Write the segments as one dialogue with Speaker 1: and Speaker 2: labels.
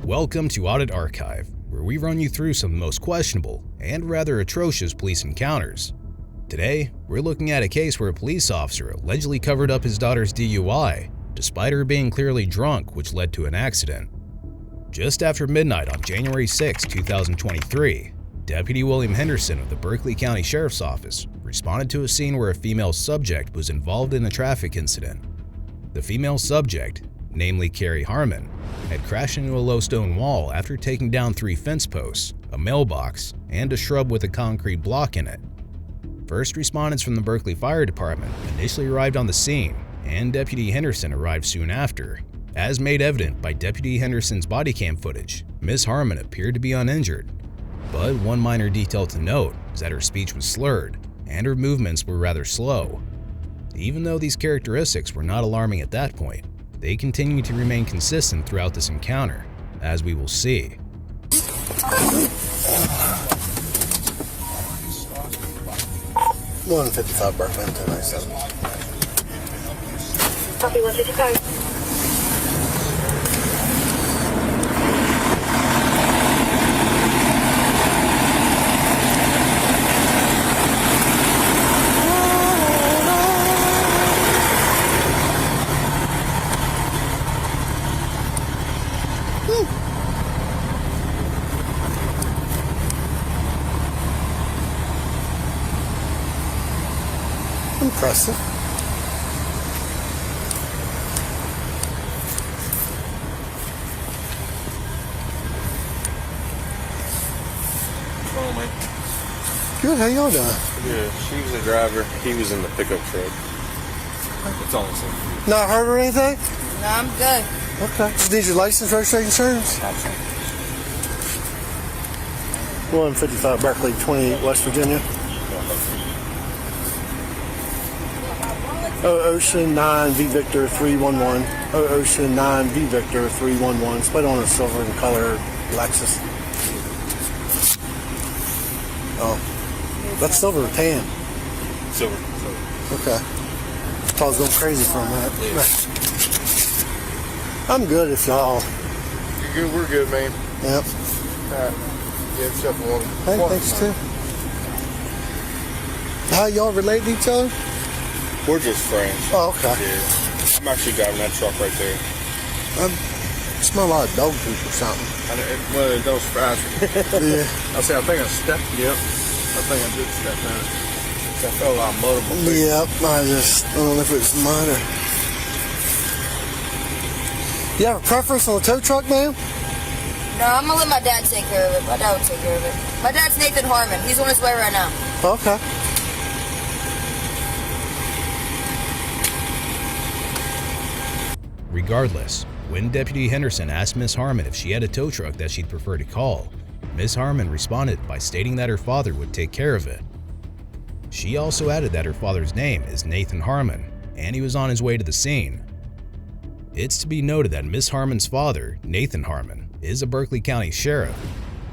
Speaker 1: Welcome to Audit Archive, where we run you through some of the most questionable and rather atrocious police encounters. Today, we're looking at a case where a police officer allegedly covered up his daughter's DUI, despite her being clearly drunk, which led to an accident. Just after midnight on January 6, 2023, Deputy William Henderson of the Berkeley County Sheriff's Office responded to a scene where a female subject was involved in a traffic incident. The female subject, namely Carrie Harmon, had crashed into a low stone wall after taking down 3 fence posts, a mailbox, and a shrub with a concrete block in it. First responders from the Berkeley Fire Department initially arrived on the scene, and Deputy Henderson arrived soon after. As made evident by Deputy Henderson's body cam footage, Ms. Harmon appeared to be uninjured, but one minor detail to note is that her speech was slurred, and her movements were rather slow. Even though these characteristics were not alarming at that point, they continue to remain consistent throughout this encounter, as we will see.
Speaker 2: 155 Berkeley, 297.
Speaker 3: Copy 155.
Speaker 2: Impressive.
Speaker 4: Oh, man.
Speaker 2: Good, how y'all doing?
Speaker 4: Yeah, she was the driver. He was in the pickup truck. It's all the same.
Speaker 2: Not hurt or anything?
Speaker 5: No, I'm good.
Speaker 2: Okay. Need your license, registration, insurance? 155 Berkeley, 28 West Virginia. Ocean 9 V Victor 311. Ocean 9 V Victor 311. Split on a silver and color Lexus. Oh, that's silver or tan?
Speaker 4: Silver.
Speaker 2: Okay. I was going crazy for a minute. I'm good if y'all.
Speaker 4: You're good. We're good, man.
Speaker 2: Yep.
Speaker 4: Alright. Get yourself a water.
Speaker 2: Hey, thanks too. How y'all relate to each other?
Speaker 4: We're just friends.
Speaker 2: Oh, okay.
Speaker 4: Yeah. I'm actually driving that truck right there.
Speaker 2: I smell like dog poop or something.
Speaker 4: Well, it don't surprise me.
Speaker 2: Yeah.
Speaker 4: I think I stepped. Yep. I think I did step in it. I felt a lot of mud on my face.
Speaker 2: Yep. I don't know if it's mud or. You have a preference on a tow truck, ma'am?
Speaker 5: No, I'm gonna let my dad take care of it. My dad will take care of it. My dad's Nathan Harmon. He's on his way right now.
Speaker 2: Okay.
Speaker 1: Regardless, when Deputy Henderson asked Ms. Harmon if she had a tow truck that she'd prefer to call, Ms. Harmon responded by stating that her father would take care of it. She also added that her father's name is Nathan Harmon, and he was on his way to the scene. It's to be noted that Ms. Harmon's father, Nathan Harmon, is a Berkeley County sheriff.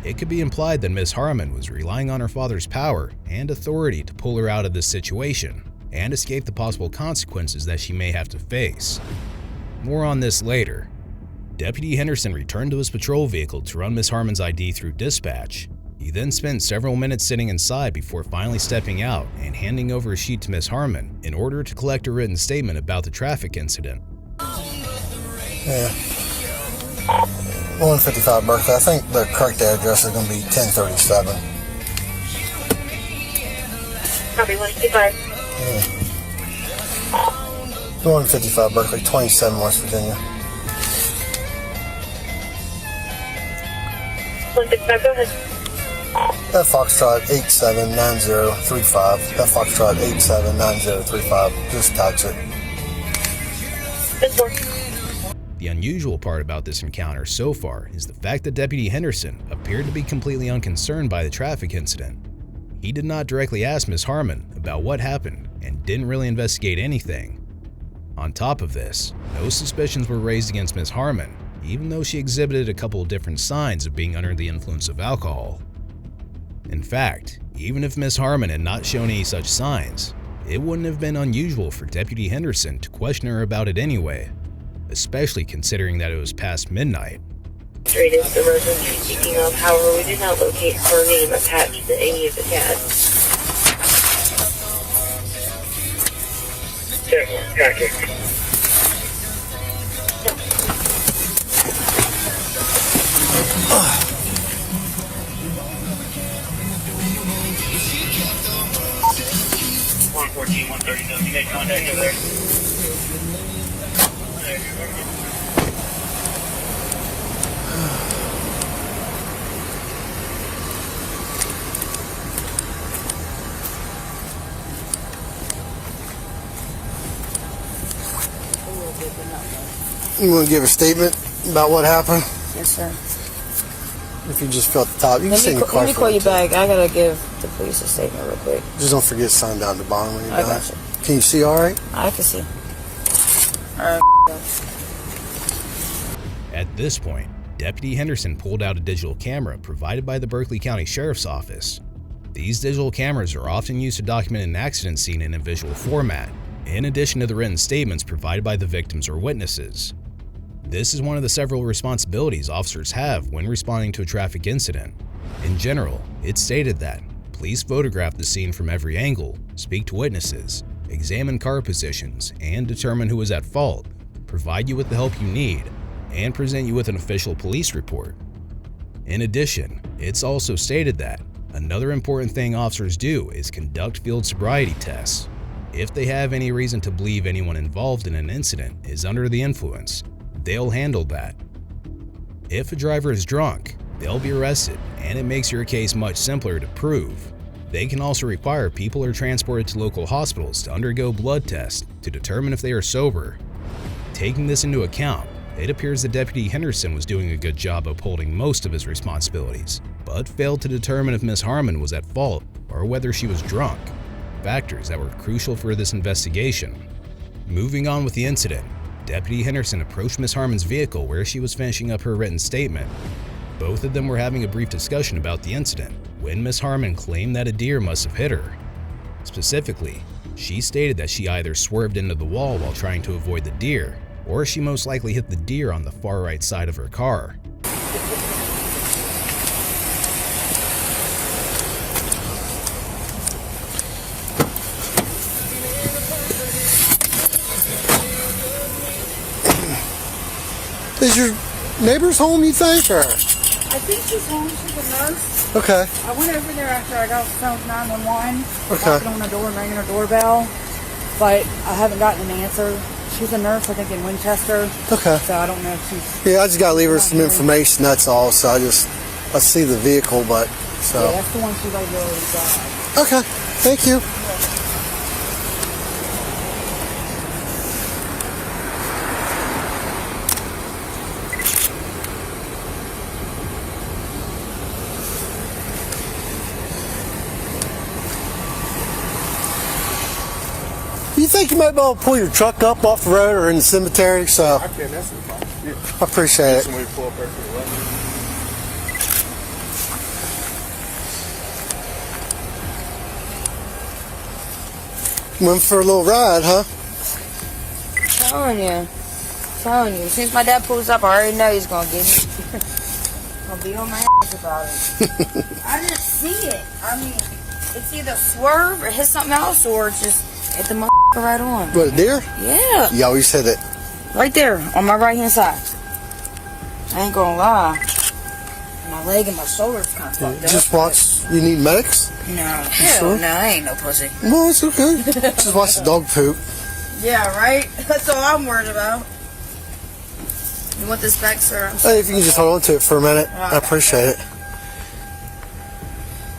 Speaker 1: It could be implied that Ms. Harmon was relying on her father's power and authority to pull her out of this situation and escape the possible consequences that she may have to face. More on this later. Deputy Henderson returned to his patrol vehicle to run Ms. Harmon's ID through dispatch. He then spent several minutes sitting inside before finally stepping out and handing over a sheet to Ms. Harmon in order to collect a written statement about the traffic incident.
Speaker 2: Yeah. 155 Berkeley. I think the correct address is going to be 1037.
Speaker 3: Copy 155.
Speaker 2: Yeah. 155 Berkeley, 27 West Virginia.
Speaker 3: 155, go ahead.
Speaker 2: That Foxtrot 879035. That Foxtrot 879035. Just touch it.
Speaker 3: This one.
Speaker 1: The unusual part about this encounter so far is the fact that Deputy Henderson appeared to be completely unconcerned by the traffic incident. He did not directly ask Ms. Harmon about what happened and didn't really investigate anything. On top of this, no suspicions were raised against Ms. Harmon, even though she exhibited a couple of different signs of being under the influence of alcohol. In fact, even if Ms. Harmon had not shown any such signs, it wouldn't have been unusual for Deputy Henderson to question her about it anyway, especially considering that it was past midnight.
Speaker 3: Rated the resident you're speaking of. However, we did not locate her name attached to any of the tags. Tracking.
Speaker 6: 114, 137. You made contact over there?
Speaker 2: You want to give a statement about what happened?
Speaker 5: Yes, sir.
Speaker 2: If you just fill at the top, you can stay in your car.
Speaker 5: Let me call you back. I gotta give the police a statement real quick.
Speaker 2: Just don't forget to sign down the bottom when you're
Speaker 5: I
Speaker 2: done.
Speaker 5: got you.
Speaker 2: Can you see all right?
Speaker 5: I can see. Alright.
Speaker 1: At this point, Deputy Henderson pulled out a digital camera provided by the Berkeley County Sheriff's Office. These digital cameras are often used to document an accident scene in a visual format, in addition to the written statements provided by the victims or witnesses. This is one of the several responsibilities officers have when responding to a traffic incident. In general, it's stated that police photograph the scene from every angle, speak to witnesses, examine car positions, and determine who is at fault, provide you with the help you need, and present you with an official police report. In addition, it's also stated that another important thing officers do is conduct field sobriety tests. If they have any reason to believe anyone involved in an incident is under the influence, they'll handle that. If a driver is drunk, they'll be arrested, and it makes your case much simpler to prove. They can also require people are transported to local hospitals to undergo blood tests to determine if they are sober. Taking this into account, it appears that Deputy Henderson was doing a good job upholding most of his responsibilities, but failed to determine if Ms. Harmon was at fault or whether she was drunk, factors that were crucial for this investigation. Moving on with the incident, Deputy Henderson approached Ms. Harmon's vehicle where she was finishing up her written statement. Both of them were having a brief discussion about the incident when Ms. Harmon claimed that a deer must have hit her. Specifically, she stated that she either swerved into the wall while trying to avoid the deer, or she most likely hit the deer on the far right side of her car.
Speaker 2: Is your neighbor's home, you think, or?
Speaker 7: I think she's home. She's a nurse.
Speaker 2: Okay.
Speaker 7: I went over there after I got phone 911.
Speaker 2: Okay.
Speaker 7: Knocking on the door and ringing her doorbell, but I haven't gotten an answer. She's a nurse, I think, in Winchester.
Speaker 2: Okay.
Speaker 7: So I don't know if she's...
Speaker 2: Yeah, I just got to leave her some information, that's all. So I see the vehicle, but, so.
Speaker 7: Yeah, that's the one she's already got.
Speaker 2: Okay, thank you. You think you might be able to pull your truck up off the road or in the cemetery? So
Speaker 4: I can, that's no problem. Yeah.
Speaker 2: I appreciate it.
Speaker 4: Somebody pull up there for the left.
Speaker 2: Went for a little ride, huh?
Speaker 5: Telling you. As soon as my dad pulls up, I already know he's gonna get me. Gonna be on my ass about it. I didn't see it. I mean, it's either swerve or hit something else, or just hit the motherfucker right on.
Speaker 2: What, a deer?
Speaker 5: Yeah.
Speaker 2: You always hit it.
Speaker 5: Right there, on my right hand side. I ain't gonna lie. My leg and my shoulder's kind of fucked up.
Speaker 2: Just watch. You need medics?
Speaker 5: No, hell
Speaker 2: sure?
Speaker 5: no, I ain't no pussy.
Speaker 2: No, it's okay. Just watch the dog poop.
Speaker 5: Yeah, right? That's all I'm worried about. You want this back, sir?
Speaker 2: Hey, if you can just hold on to it for a minute, I appreciate it.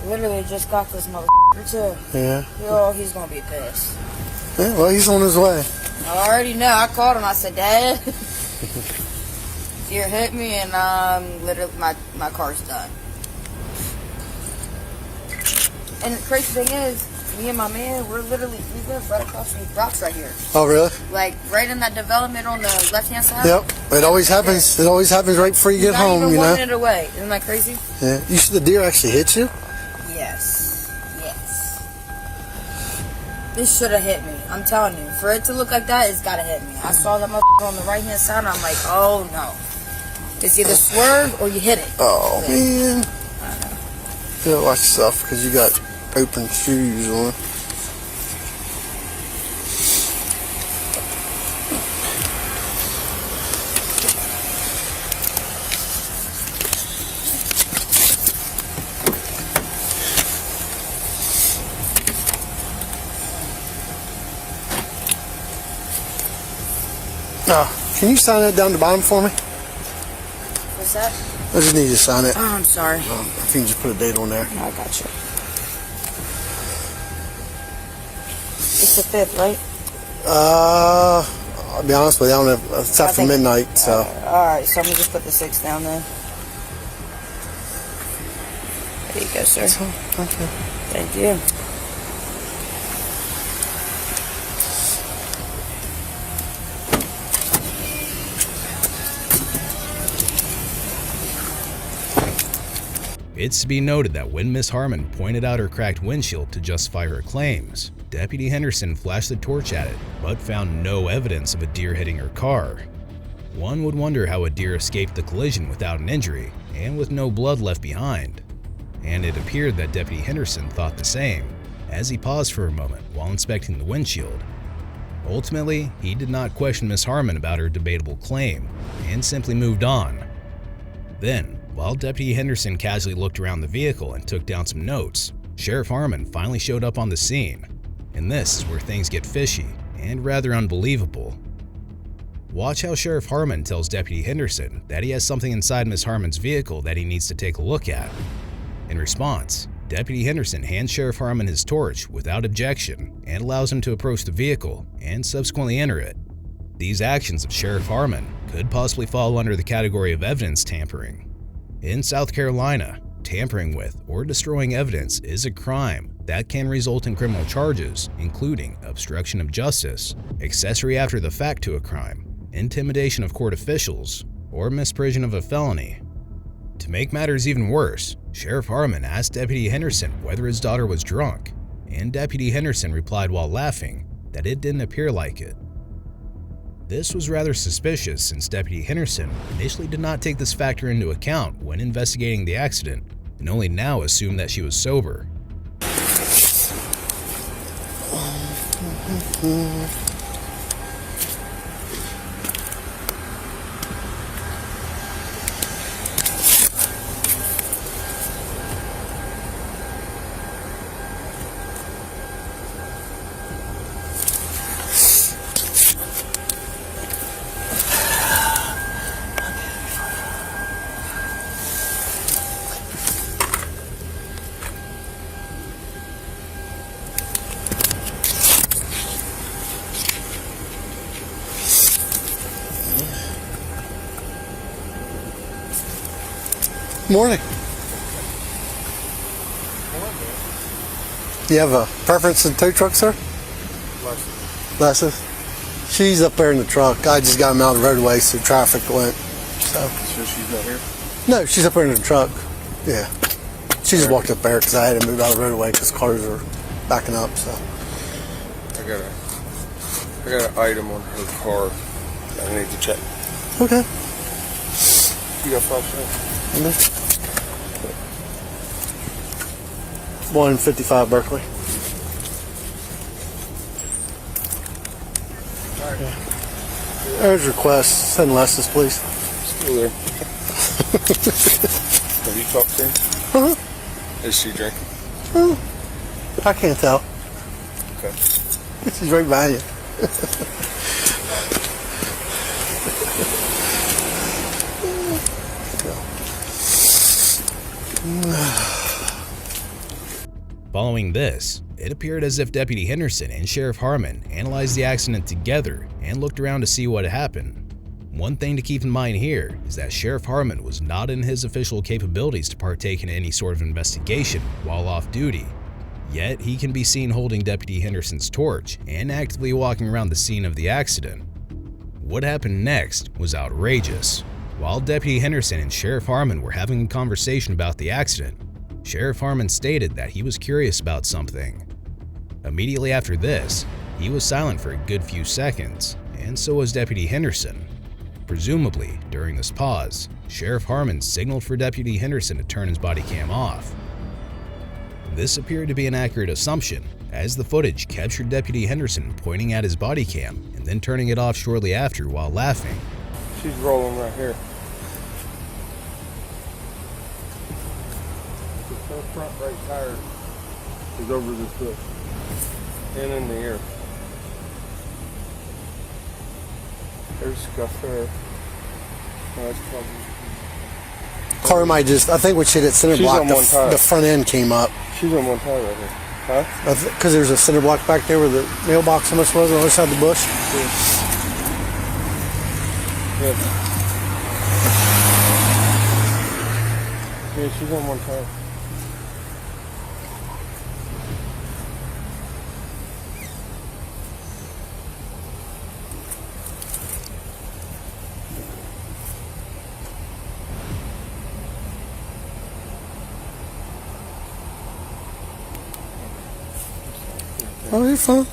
Speaker 5: Literally just got this motherfucker too.
Speaker 2: Yeah.
Speaker 5: Yo, he's gonna be pissed.
Speaker 2: Yeah, well, he's on his way.
Speaker 5: I already know. I called him. I said, Dad, deer hit me, and literally my car's done. And the crazy thing is, me and my man, we live right across from these rocks right here.
Speaker 2: Oh, really?
Speaker 5: Like right in that development on the left hand side.
Speaker 2: Yep. It always happens. It always happens right before you get home,
Speaker 5: Not even
Speaker 2: you know?
Speaker 5: 1 minute away. Isn't that crazy?
Speaker 2: Yeah. You said the deer actually hit you?
Speaker 5: Yes. This should have hit me. I'm telling you. For it to look like that, it's gotta hit me. I saw that motherfucker on the right hand side, and I'm like, oh no. It's either swerve or you hit it.
Speaker 2: Oh, man. You gotta watch yourself because you got open shoes on. Can you sign that down the bottom for me?
Speaker 5: What's that?
Speaker 2: I just need you to sign it.
Speaker 5: Oh, I'm sorry.
Speaker 2: If you can just put a date on there.
Speaker 5: I got you. It's the 5th, right?
Speaker 2: I'll be honest with you, I don't have, it's after midnight, so.
Speaker 5: Alright, so I'm gonna just put the 6th down then. There you go, sir.
Speaker 2: Okay.
Speaker 5: Thank you.
Speaker 1: It's to be noted that when Miss Harmon pointed out her cracked windshield to justify her claims, Deputy Henderson flashed the torch at it, but found no evidence of a deer hitting her car. One would wonder how a deer escaped the collision without an injury and with no blood left behind. And it appeared that Deputy Henderson thought the same, as he paused for a moment while inspecting the windshield. Ultimately, he did not question Miss Harmon about her debatable claim, and simply moved on. Then, while Deputy Henderson casually looked around the vehicle and took down some notes, Sheriff Harmon finally showed up on the scene. And this is where things get fishy and rather unbelievable. Watch how Sheriff Harmon tells Deputy Henderson that he has something inside Miss Harmon's vehicle that he needs to take a look at. In response, Deputy Henderson hands Sheriff Harmon his torch without objection and allows him to approach the vehicle and subsequently enter it. These actions of Sheriff Harmon could possibly fall under the category of evidence tampering. In South Carolina, tampering with or destroying evidence is a crime that can result in criminal charges, including obstruction of justice, accessory after the fact to a crime, intimidation of court officials, or misprision of a felony. To make matters even worse, Sheriff Harmon asked Deputy Henderson whether his daughter was drunk, and Deputy Henderson replied while laughing that it didn't appear like it. This was rather suspicious since Deputy Henderson initially did not take this factor into account when investigating the accident and only now assumed that she was sober.
Speaker 2: Morning. Do you have a preference in tow truck, sir? Lessons. She's up there in the truck. I just got him out of the roadway so traffic went. So
Speaker 4: she's not here?
Speaker 2: No, she's up there in the truck. Yeah. She just walked up there because I had to move out of the roadway because cars are backing up. So
Speaker 4: I got an item on her car that I need to check.
Speaker 2: okay.
Speaker 4: You got flashlight?
Speaker 2: 155 Berkeley. Urge request, send Les's, please.
Speaker 4: Still there. Have you talked to her?
Speaker 2: Uh-huh.
Speaker 4: Is she drinking?
Speaker 2: I can't tell.
Speaker 4: Okay.
Speaker 2: She's right behind you.
Speaker 1: Following this, it appeared as if Deputy Henderson and Sheriff Harmon analyzed the accident together and looked around to see what happened. One thing to keep in mind here is that Sheriff Harmon was not in his official capabilities to partake in any sort of investigation while off duty, yet he can be seen holding Deputy Henderson's torch and actively walking around the scene of the accident. What happened next was outrageous. While Deputy Henderson and Sheriff Harmon were having a conversation about the accident, Sheriff Harmon stated that he was curious about something. Immediately after this, he was silent for a good few seconds, and so was Deputy Henderson. Presumably, during this pause, Sheriff Harmon signaled for Deputy Henderson to turn his body cam off. This appeared to be an accurate assumption, as the footage captured Deputy Henderson pointing at his body cam and then turning it off shortly after while laughing.
Speaker 4: She's rolling right here. Her front right tire is over this bush and in the air. There's scuff there. Oh, that's probably...
Speaker 2: Car might just, I think when she hit center
Speaker 4: She's
Speaker 2: block,
Speaker 4: on one tire.
Speaker 2: the front end came up.
Speaker 4: She's on one tire right here. Huh?
Speaker 2: Because there's a center block back there where the mailbox almost was on the other side of the bush.
Speaker 4: Yeah, she's on one tire.
Speaker 2: Oh, you're fine.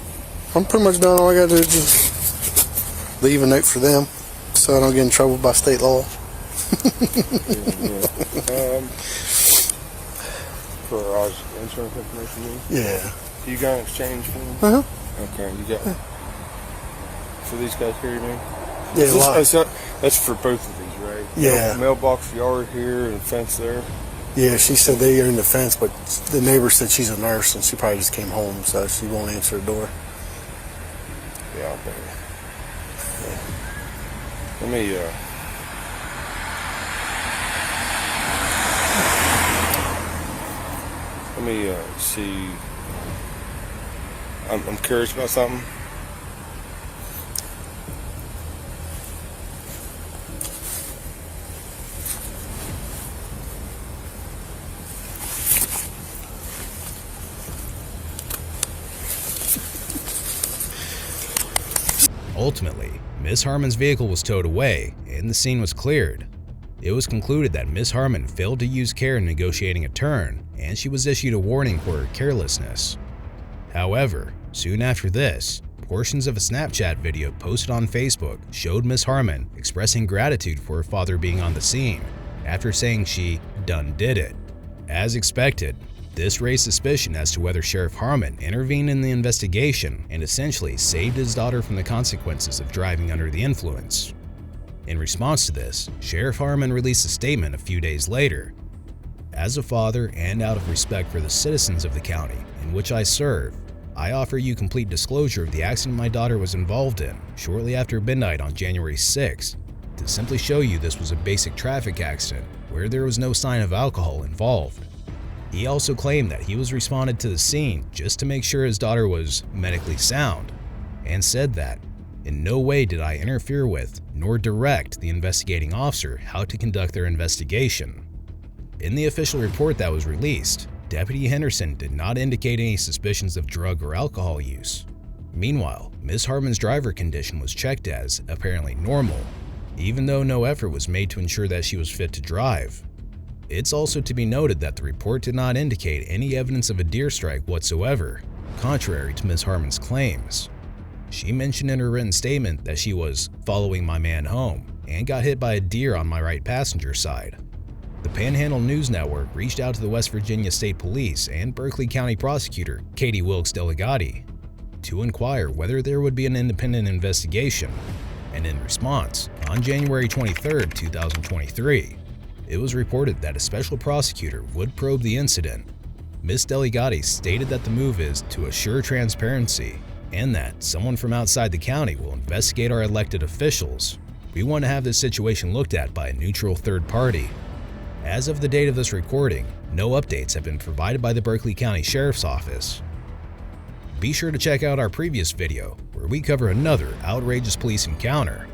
Speaker 2: I'm pretty much done. All I got to do is just leave a note for them so I don't get in trouble by state law.
Speaker 4: For our insurance information?
Speaker 2: Yeah.
Speaker 4: You got an exchange for them?
Speaker 2: Uh-huh.
Speaker 4: Okay, you got for these guys here, you mean?
Speaker 2: Yeah,
Speaker 4: that's for both of these, right?
Speaker 2: Yeah.
Speaker 4: Mailbox yard here and fence there.
Speaker 2: Yeah, she said they are in the fence, but the neighbor said she's a nurse and she probably just came home, so she won't answer the door.
Speaker 4: Yeah, I'll bet. Yeah. Let me, see. I'm curious about something.
Speaker 1: Ultimately, Ms. Harmon's vehicle was towed away and the scene was cleared. It was concluded that Ms. Harmon failed to use care in negotiating a turn, and she was issued a warning for her carelessness. However, soon after this, portions of a Snapchat video posted on Facebook showed Ms. Harmon expressing gratitude for her father being on the scene, after saying she done did it. As expected, this raised suspicion as to whether Sheriff Harmon intervened in the investigation and essentially saved his daughter from the consequences of driving under the influence. In response to this, Sheriff Harmon released a statement a few days later. As a father and out of respect for the citizens of the county in which I serve, I offer you complete disclosure of the accident my daughter was involved in shortly after midnight on January 6th, to simply show you this was a basic traffic accident where there was no sign of alcohol involved. He also claimed that he was responded to the scene just to make sure his daughter was medically sound, and said that, in no way did I interfere with nor direct the investigating officer how to conduct their investigation. In the official report that was released, Deputy Henderson did not indicate any suspicions of drug or alcohol use. Meanwhile, Ms. Harmon's driver condition was checked as apparently normal, even though no effort was made to ensure that she was fit to drive. It's also to be noted that the report did not indicate any evidence of a deer strike whatsoever, contrary to Ms. Harmon's claims. She mentioned in her written statement that she was following my man home and got hit by a deer on my right passenger side. The Panhandle News Network reached out to the West Virginia State Police and Berkeley County Prosecutor Katie Wilkes Delegati to inquire whether there would be an independent investigation, and in response, on January 23, 2023, it was reported that a special prosecutor would probe the incident. Ms. Delegati stated that the move is to assure transparency and that someone from outside the county will investigate our elected officials. We want to have this situation looked at by a neutral third party. As of the date of this recording, no updates have been provided by the Berkeley County Sheriff's Office. Be sure to check out our previous video where we cover another outrageous police encounter.